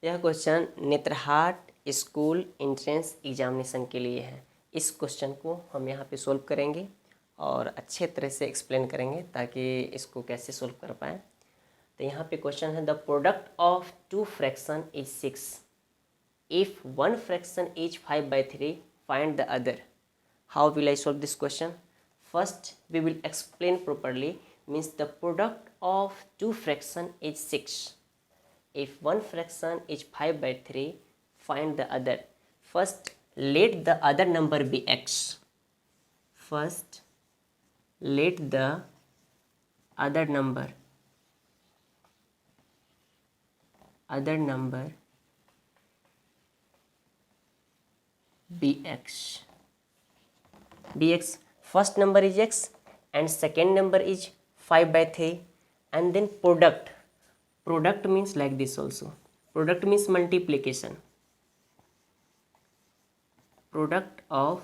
यह question Netarhat school entrance examination के लिए है। इस क्वेश्चन को हम यहाँ पे सोल्व करेंगे और अच्छे तरह से एक्सप्लेन करेंगे ताकि इसको कैसे सोल्व कर पाएँ। तो यहाँ पे क्वेश्चन है the product of two fraction is 6। If one fraction is 5/3 find the other. How will I solve this question? First we will explain properly. Means the product of two fraction is 6. If one fraction is 5/3 find the other. First let the other number be x. First let the other number be x. Dx, first number is x and second number is 5/3, and then product means like this also. Product means multiplication. Product of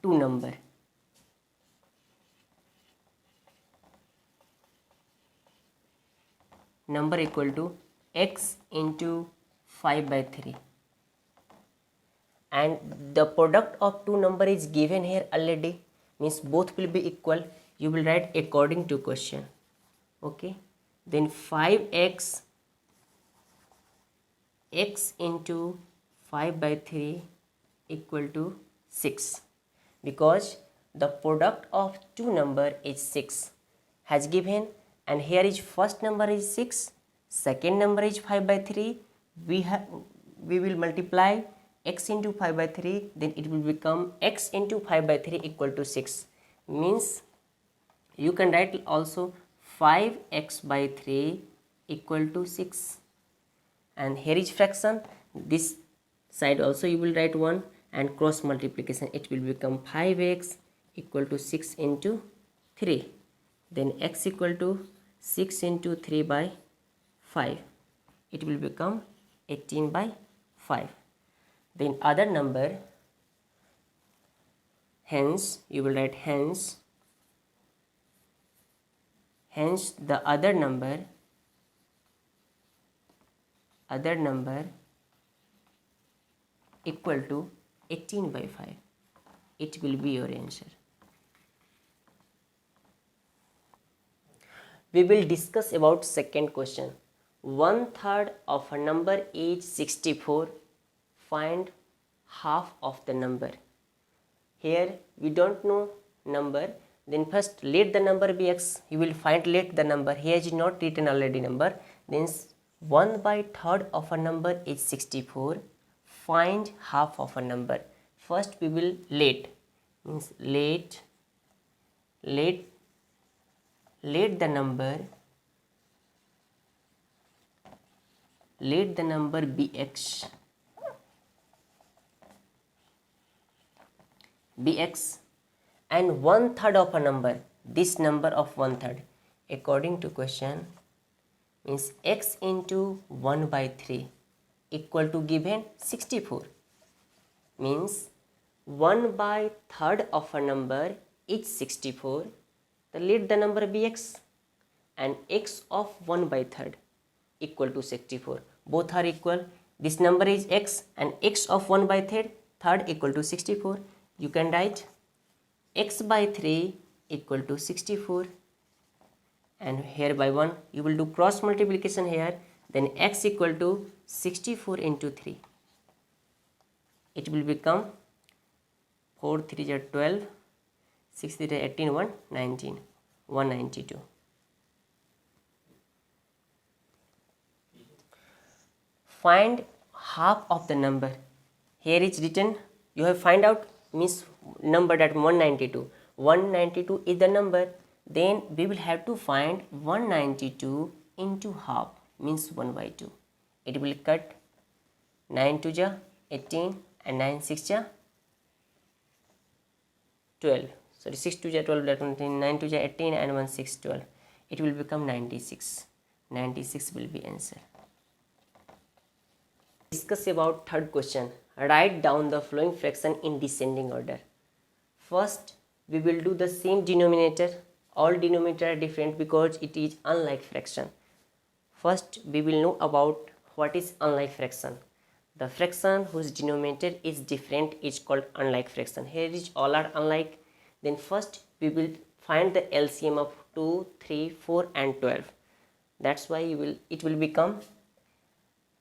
two number equal to x into 5/3, and the product of two number is given here already, means both will be equal. You will write according to question. Okay, then 5x into 5/3 equal to 6, because the product of two number is 6 has given, and here is first number is 6, second number is 5/3. We will multiply x into 5/3, then it will become x into 5/3 equal to 6. Means you can write also 5x/3 equal to 6, and here is fraction. This side also you will write 1, and cross multiplication it will become 5x equal to 6 into 3, then x equal to 6 into 3/5, it will become 18/5. Then other number, hence you will write hence the other number equal to 18/5. It will be your answer. We will discuss about second question. 1/3 of a number is 64. Find half of the number. Here we don't know number, then first let the number be x. You will find let the number. Here is not written already number. Then 1/3 of a number is 64. Find half of a number. First we will let, means let the number be x. Bx, and 1/3 of a number, this number of 1/3 according to question means x into 1/3 equal to given 64, means 1/3 of a number is 64. So let the number be x, and x of 1/3 equal to 64. Both are equal. This number is x, and x of 1/3 equal to 64. You can write x/3 equal to 64, and here by 1 you will do cross multiplication here, then x equal to 64 into 3. It will become 4 3 are 12, 6 3 are 18, 1 19, 192. Find half of the number. Here is written, you have find out means number that 192. 192 is the number, then we will have to find 192 into half, means 1/2. It will cut 9 2 ja 18, and 9 6 ja 12. Sorry, 6 2 ja 12, that means 9 2 ja 18, and 1 6 12. It will become 96. 96 will be answer. Discuss about third question. Write down the following fraction in descending order. First we will do the same denominator. All denominator are different because it is unlike fraction. First we will know about what is unlike fraction? The fraction whose denominator is different is called unlike fraction. Here is all are unlike. Then first we will find the LCM of 2, 3, 4 and 12. That's why it will become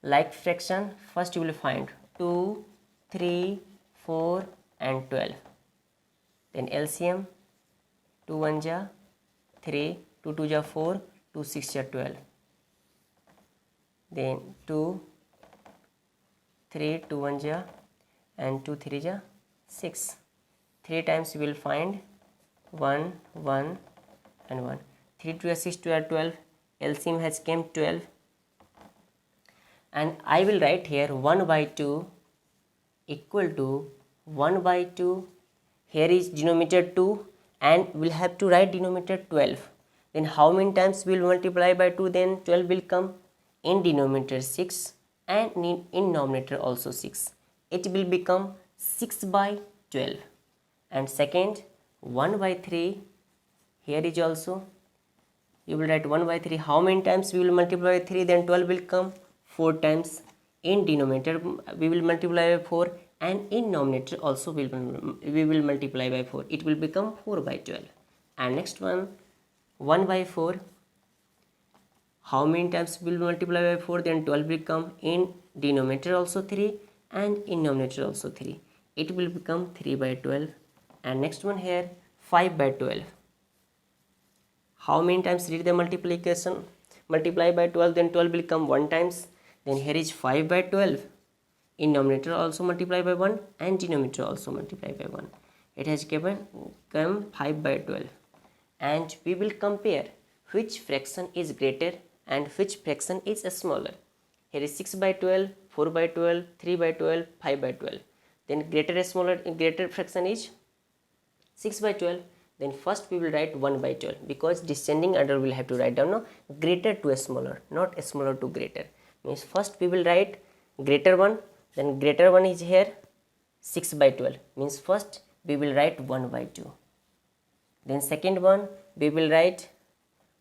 like fraction. First you will find 2, 3, 4 and 12. Then LCM 2 1 ja 3, 2 2 ja 4, 2 6 ja 12. Then 2, 3, 2 1 ja and 2 3 ja 6. 3 times you will find 1 1 and 1. 3 2 ja 6 2 ja 12. LCM has came 12. And I will write here 1 by 2 equal to 1 by 2. Here is denominator 2 and we'll have to write denominator 12. Then how many times we'll multiply by 2? Then 12 will come in denominator 6 and in numerator also 6. It will become 6 by 12. And second 1 by 3, here is also you will write 1 by 3. How many times we will multiply by 3? Then 12 will come 4 times. In denominator we will multiply by 4 and in numerator also we will multiply by 4. It will become 4 by 12. And next one 1 by 4. How many times we will multiply by 4? Then 12 will come in denominator also 3 and in numerator also 3. It will become 3 by 12. And next one here 5 by 12. How many times did the multiplication multiply by 12? Then 12 will come 1 times. Then here is 5 by 12. In numerator also multiply by 1 and denominator also multiply by 1. It has come 5 by 12. And we will compare which fraction is greater and which fraction is smaller. Here is 6 by 12, 4 by 12, 3 by 12, 5 by 12. Then greater fraction is 6 by 12. Then first we will write 1 by 12 because descending order we will have to write down greater to a smaller, not a smaller to greater. Means first we will write greater one, then greater one is here 6 by 12. Means first we will write 1 by 2. Then second one we will write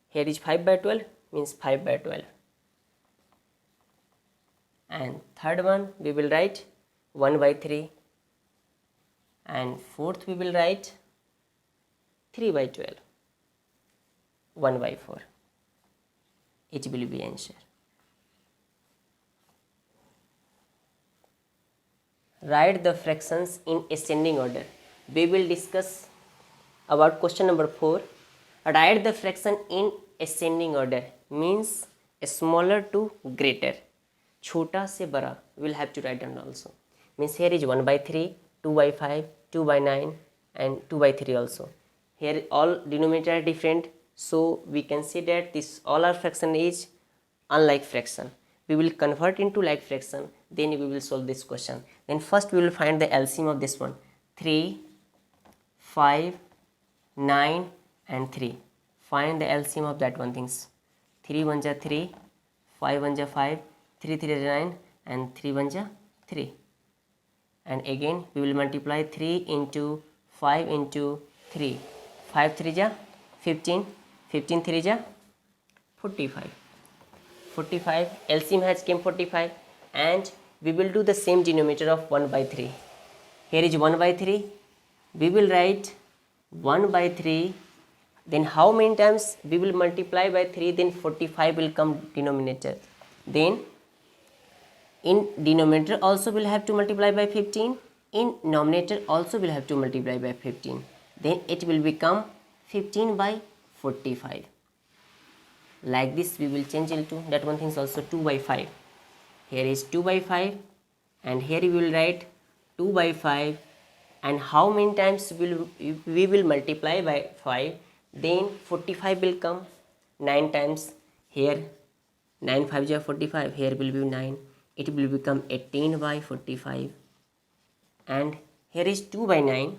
here is 5 by 12 means 5 by 12. And third one we will write 1 by 3. And fourth we will write 3 by 12, 1 by 4. It will be answer. Write the fractions in ascending order. We will discuss about question number 4. Write the fraction in ascending order means smaller to greater. Chota se bada we will have to write down also. Means here is 1 by 3, 2 by 5, 2 by 9 and 2 by 3 also. Here all denominator are different, so we can see that this all our fraction is unlike fraction. We will convert into like fraction, then we will solve this question. Then first we will find the LCM of this one. 3, 5, 9 and 3. Find the LCM of that one things. 3 1 ja 3, 5 1 ja 5, 3 3 ja 9 and 3 1 ja 3. And again we will multiply 3 into 5 into 3. 5 3 ja 15, 15 3 ja 45. 45 LCM has came 45 and we will do the same denominator of 1 by 3. Here is 1 by 3. We will write 1 by 3. Then how many times we will multiply by 3? Then 45 will come denominator. Then in denominator also will have to multiply by 15. In numerator also will have to multiply by 15. Then it will become 15 by 45. Like this we will change into that one things also 2 by 5. Here is 2 by 5 and here we will write 2 by 5. And how many times we will multiply by 5? Then 45 will come 9 times. Here 9 5 ja 45. Here will be 9. It will become 18 by 45. And here is 2 by 9.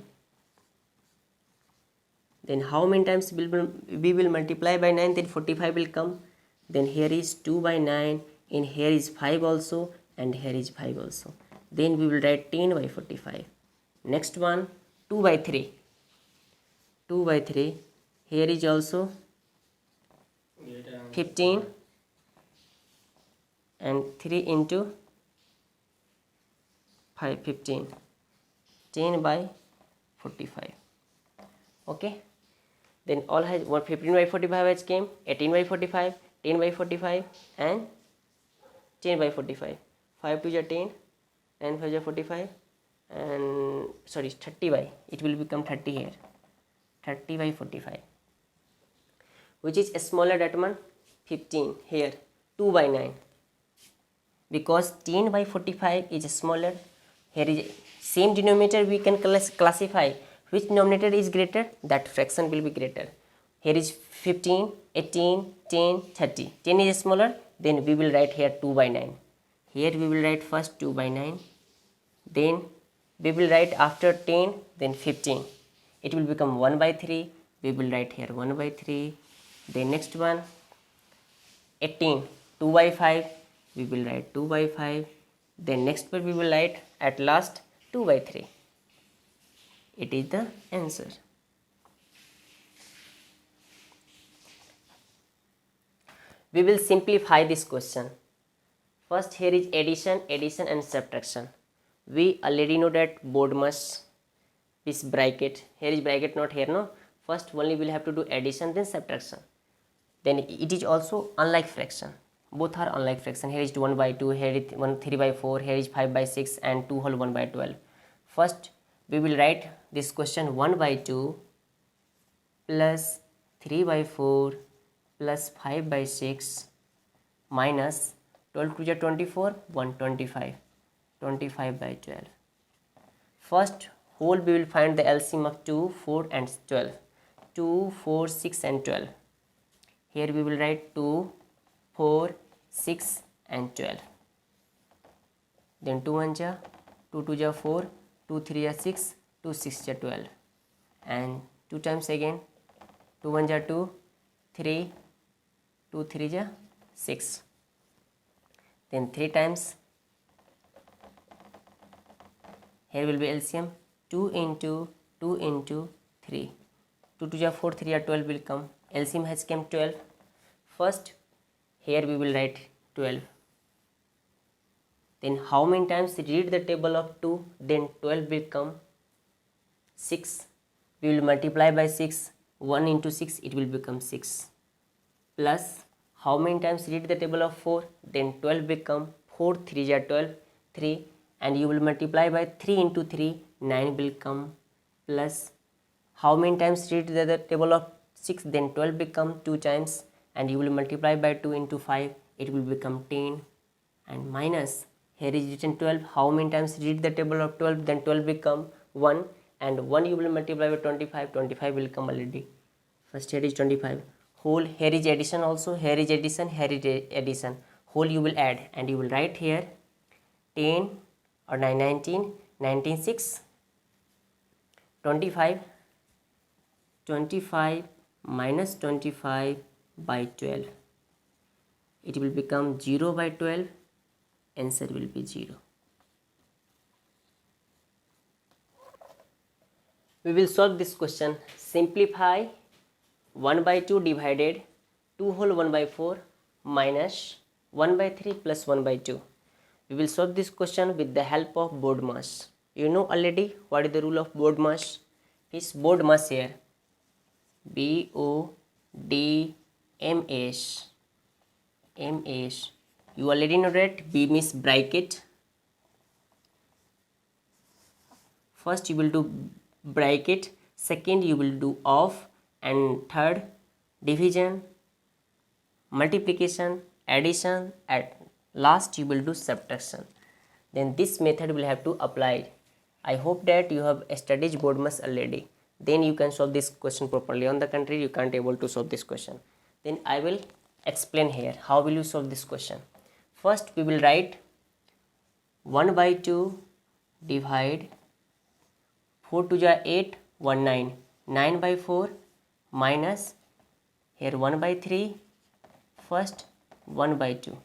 Then how many times we will multiply by 9? Then 45 will come. Then here is 2 by 9. And here is 5 also. And here is 5 also. Then we will write 10 by 45. Next one 2 by 3. 2 by 3. Here is also 15. and 3 into 5, 15, 10 by 45. Okay, then all has 15 by 45 has came, 18 by 45, 10 by 45 and 10 by 45. 5 to 10, 9 5 45, and sorry 30 by, it will become 30 here, 30 by 45. Which is smaller, that one? 15 here, 2 by 9, because 10 by 45 is smaller. Here is same denominator, we can classify which denominator is greater, that fraction will be greater. Here is 15, 18, 10, 30. 10 is smaller, then we will write here 2 by 9. Here we will write first 2 by 9, then we will write after 10, then 15. It will become 1 by 3. We will write here 1 by 3. Then next one, 18, 2 by 5. We will write 2 by 5. Then next one we will write at last 2 by 3. It is the answer. We will simplify this question. First, here is addition and subtraction. We already know that BODMAS is bracket. Here is bracket, not here, no. First only we will have to do addition, then subtraction. Then it is also unlike fraction. Both are unlike fraction. Here is 1 by 2, here is 3 by 4, here is 5 by 6 and 2 whole 1 by 12. First we will write this question 1 by 2 plus 3 by 4 plus 5 by 6 minus 12 to the 24, 125, 25 by 12. First whole we will find the LCM of 2, 4 and 12. 2, 4, 6 and 12. Here we will write 2, 4, 6 and 12. Then 2 1 ja, 2 2 ja 4, 2 3 ja 6, 2 6 ja 12. And 2 times again, 2 1 ja 2, 3, 2 3 ja 6. Then 3 times, here will be LCM 2 into 2 into 3. 2 2 ja 4, 3 ja 12 will come. LCM has come 12. First here we will write 12. Then how many times read the table of 2, then 12 will come 6. We will multiply by 6. 1 into 6, it will become 6. Plus how many times read the table of 4, then 12 become 4 3 ja 12, 3, and you will multiply by 3 into 3, 9 will come. Plus how many times read the table of 6, then 12 become 2 times, and you will multiply by 2 into 5, it will become 10. And minus, here is written 12, how many times read the table of 12, then 12 become 1, and 1 you will multiply by 25, 25 will come already. First here is 25. Whole, here is addition also, here is addition, here is addition. Whole you will add, and you will write here 10 or 9 19, 19 6, 25, 25 minus 25 by 12. It will become 0 by 12. Answer will be 0. We will solve this question. Simplify 1 by 2 divided 2 whole 1 by 4 minus 1 by 3 plus 1 by 2. We will solve this question with the help of BODMAS. You know already what is the rule of BODMAS. Is BODMAS here. BODMAS. MS. You already know that B means bracket. First you will do bracket, second you will do off, and third division, multiplication, addition, at last you will do subtraction. Then this method will have to apply. I hope that you have studied BODMAS already. Then you can solve this question properly. On the contrary, you can't able to solve this question. Then I will explain here how will you solve this question. First we will write 1 by 2 divide 4 to the 8, 1 9, 9 by 4 minus here 1 by 3, first 1 by 2.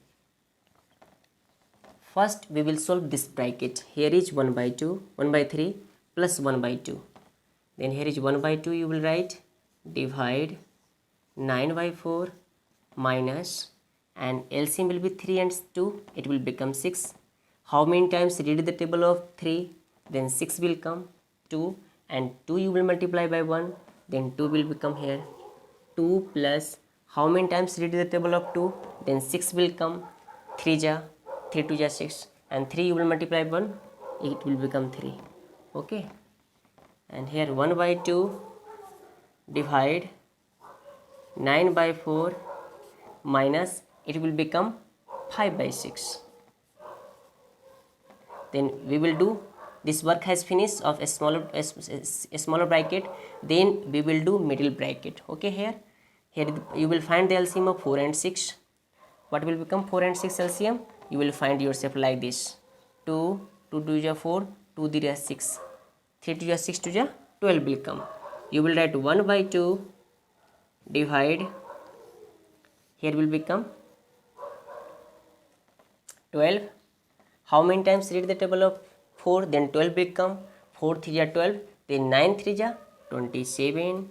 First we will solve this bracket. Here is 1 by 2, 1 by 3 plus 1 by 2. Then here is 1 by 2, you will write divide 9 by 4 minus, and LCM will be 3 and 2, it will become 6. How many times read the table of 3? Then 6 will come, 2 and 2 you will multiply by 1, then 2 will become here. 2 plus how many times read the table of 2? Then 6 will come, 3 ja, 3 2 ja 6 and 3 you will multiply 1, it will become 3. Okay, and here 1 by 2 divide 9 by 4 minus it will become 5 by 6. Then we will do this work has finished of a smaller bracket, then we will do middle bracket. Okay, here you will find the LCM of 4 and 6. What will become 4 and 6 LCM? You will find yourself like this: 2 2 2 ja 4, 2 3 ja 6, 3 2 ja 6 2 ja 12 will come. You will write 1 by 2 divide, here will become 12. How many times read the table of 4? Then 12 will come. 4 3 ja 12, then 9 3 ja 27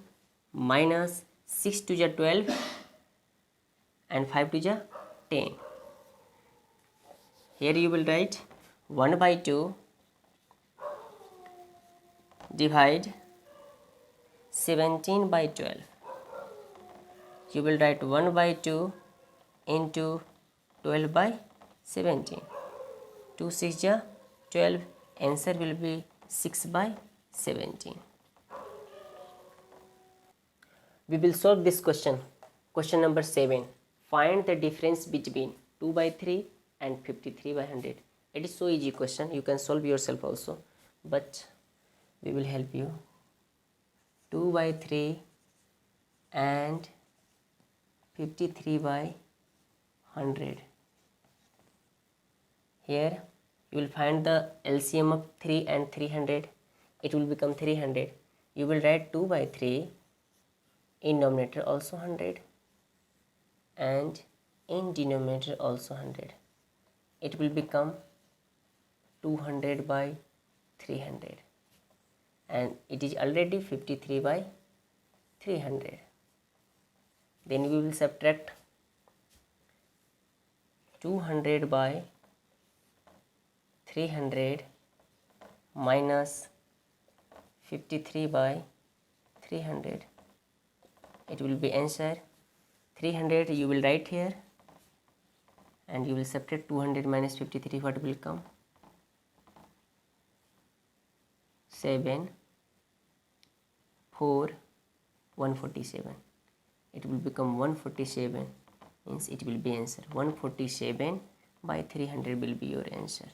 minus 6 2 ja 12 and 5 2 ja 10. Here you will write 1 by 2 divide 17 by 12. You will write 1 by 2 into 12 by 17. 2 6 ja 12, answer will be 6 by 17. We will solve this question. Question number 7. Find the difference between 2 by 3 and 53 by 100. It is so easy question. You can solve yourself also, but we will help you. 2 by 3 and 53 by 100. Here you will find the LCM of 3 and 300. It will become 300. You will write 2 by 3 in numerator also 100 and in denominator also 100. It will become 200 by 300 and it is already 53 by 300. Then we will subtract 200 by 300 minus 53 by 300. It will be answer 300. You will write here and you will subtract 200 minus 53. What will come? 7 4 147. It will become 147, means it will be answer 147 by 300 will be your answer.